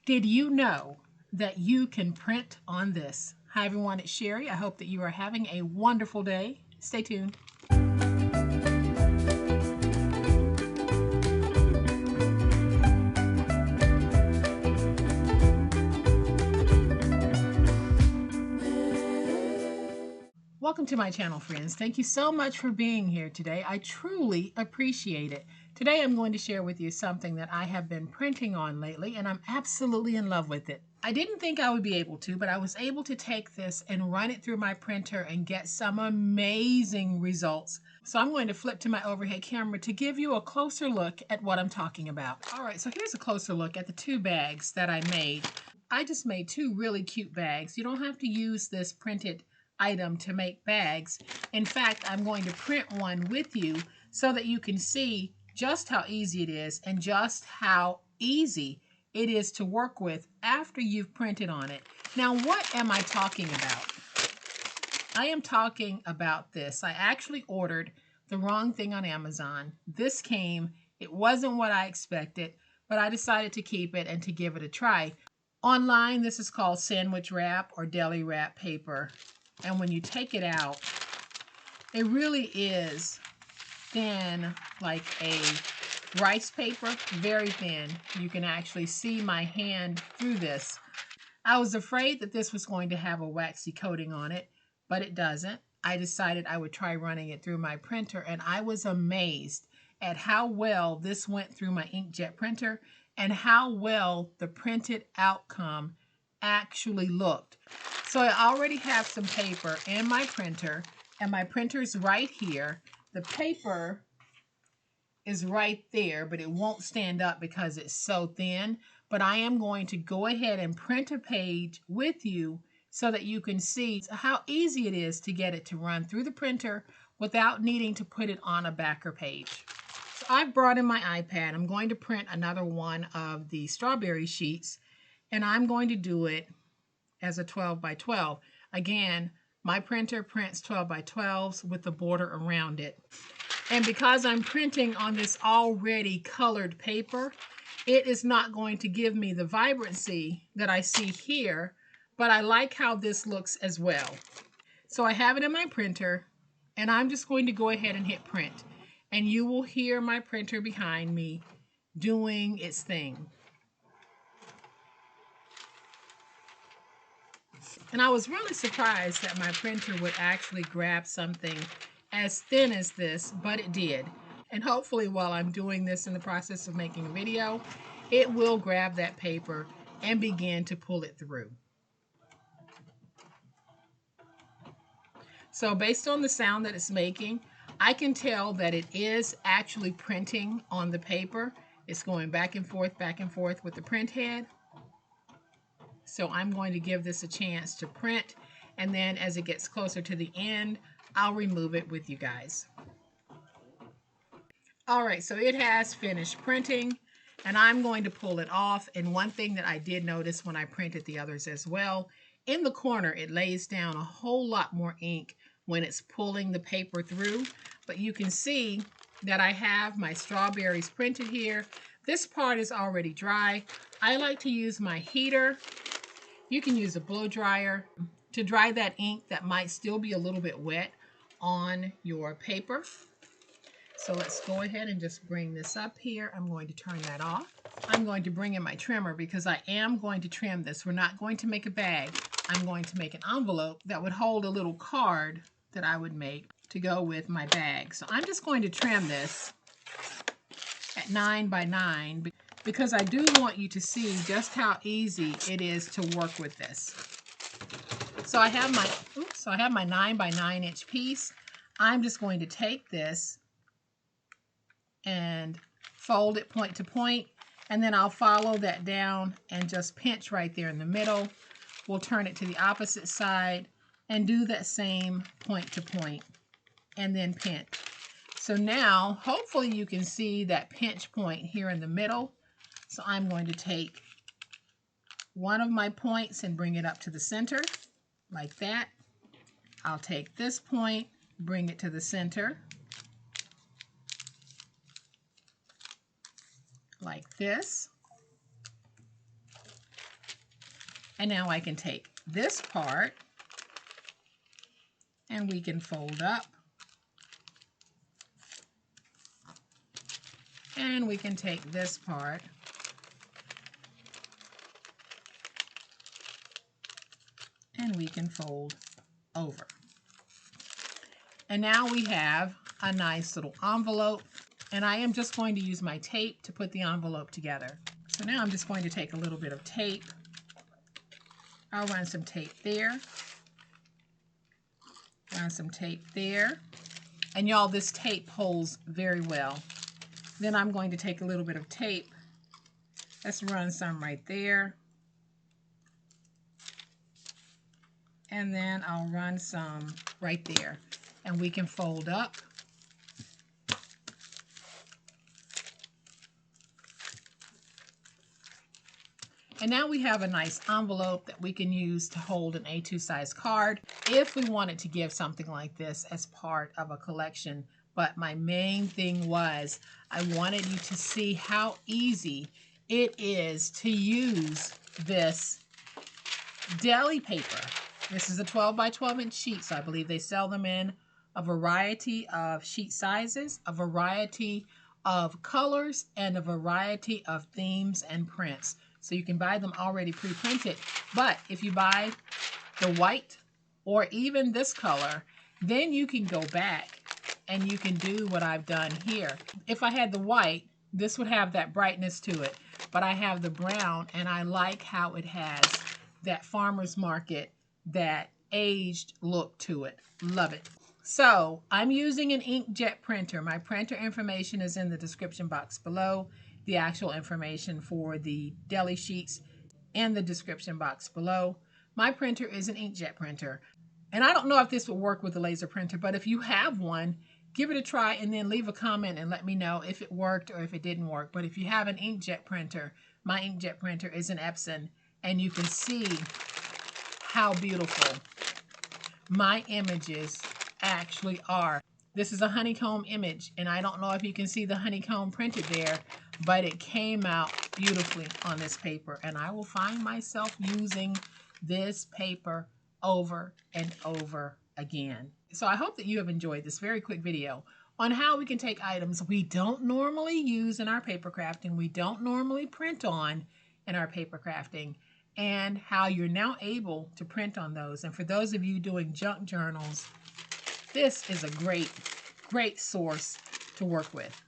Did you know that you can print on this? Hi everyone, it's Sherry. I hope that you are having a wonderful day. Stay tuned. Welcome to my channel, friends. Thank you so much for being here today. I truly appreciate it. Today I'm going to share with you something that I have been printing on lately, and I'm absolutely in love with it. I didn't think I would be able to, but I was able to take this and run it through my printer and get some amazing results. So I'm going to flip to my overhead camera to give you a closer look at what I'm talking about. All right, so here's a closer look at the two bags that I made. I just made two really cute bags. You don't have to use this printed item to make bags. In fact, I'm going to print one with you so that you can see just how easy it is and just how easy it is to work with after you've printed on it. Now, what am I talking about? I am talking about this. I actually ordered the wrong thing on Amazon. This came, it wasn't what I expected, but I decided to keep it and to give it a try. Online, this is called sandwich wrap or deli wrap paper. And when you take it out, it really is thin, like a rice paper, very thin. You can actually see my hand through this. I was afraid that this was going to have a waxy coating on it, but it doesn't. I decided I would try running it through my printer, and I was amazed at how well this went through my inkjet printer and how well the printed outcome actually looked. So I already have some paper in my printer, and my printer's right here. The paper is right there, but it won't stand up because it's so thin. But I am going to go ahead and print a page with you so that you can see how easy it is to get it to run through the printer without needing to put it on a backer page. So I've brought in my iPad. I'm going to print another one of the strawberry sheets, and I'm going to do it as a 12 by 12. Again, my printer prints 12 by 12s with the border around it. And because I'm printing on this already colored paper, it is not going to give me the vibrancy that I see here, but I like how this looks as well. So I have it in my printer, and I'm just going to go ahead and hit print. And you will hear my printer behind me doing its thing. And I was really surprised that my printer would actually grab something as thin as this, but it did. And hopefully while I'm doing this in the process of making a video, it will grab that paper and begin to pull it through. So based on the sound that it's making, I can tell that it is actually printing on the paper. It's going back and forth with the print head. So I'm going to give this a chance to print, and then as it gets closer to the end, I'll remove it with you guys. All right, so it has finished printing, and I'm going to pull it off. And one thing that I did notice when I printed the others as well, in the corner it lays down a whole lot more ink when it's pulling the paper through. But you can see that I have my strawberries printed here. This part is already dry. I like to use my heater. You can use a blow dryer to dry that ink that might still be a little bit wet on your paper. So let's go ahead and just bring this up here. I'm going to turn that off. I'm going to bring in my trimmer because I am going to trim this. We're not going to make a bag. I'm going to make an envelope that would hold a little card that I would make to go with my bag. So I'm just going to trim this at 9 by 9 because I do want you to see just how easy it is to work with this. So I have my 9 by 9 inch piece. I'm just going to take this and fold it point to point, and then I'll follow that down and just pinch right there in the middle. We'll turn it to the opposite side and do that same point to point and then pinch. So now hopefully you can see that pinch point here in the middle. So I'm going to take one of my points and bring it up to the center like that. I'll take this point, bring it to the center like this. And now I can take this part and we can fold up. And we can take this part and we can fold over. And now we have a nice little envelope. And I am just going to use my tape to put the envelope together. So now I'm just going to take a little bit of tape. I'll run some tape there. Run some tape there. And y'all, this tape holds very well. Then I'm going to take a little bit of tape. Let's run some right there. And then I'll run some right there. And we can fold up. And now we have a nice envelope that we can use to hold an A2 size card if we wanted to give something like this as part of a collection. But my main thing was I wanted you to see how easy it is to use this deli paper. This is a 12 by 12 inch sheet, so I believe they sell them in a variety of sheet sizes, a variety of colors, and a variety of themes and prints. So you can buy them already pre-printed. But if you buy the white or even this color, then you can go back and you can do what I've done here. If I had the white, this would have that brightness to it. But I have the brown, and I like how it has that farmer's market, that aged look to it. Love it. So I'm using an inkjet printer. My printer information is in the description box below. The actual information for the deli sheets in the description box below. My printer is an inkjet printer. And I don't know if this will work with the laser printer, but if you have one, give it a try and then leave a comment and let me know if it worked or if it didn't work. But if you have an inkjet printer, my inkjet printer is an Epson, and you can see how beautiful my images actually are. This is a honeycomb image, and I don't know if you can see the honeycomb printed there, but it came out beautifully on this paper, and I will find myself using this paper over and over again. So I hope that you have enjoyed this very quick video on how we can take items we don't normally use in our paper crafting, we don't normally print on in our paper crafting, and how you're now able to print on those. And for those of you doing junk journals, this is a great source to work with.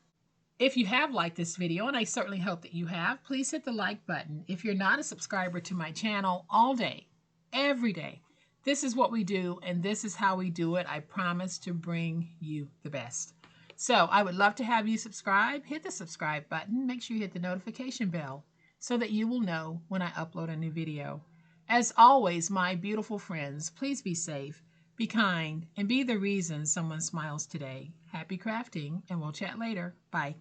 If you have liked this video, and I certainly hope that you have, please hit the like button. If you're not a subscriber to my channel, all day, every day, this is what we do, and this is how we do it. I promise to bring you the best. So I would love to have you subscribe. Hit the subscribe button. Make sure you hit the notification bell so that you will know when I upload a new video. As always, my beautiful friends, please be safe, be kind, and be the reason someone smiles today. Happy crafting, and we'll chat later. Bye.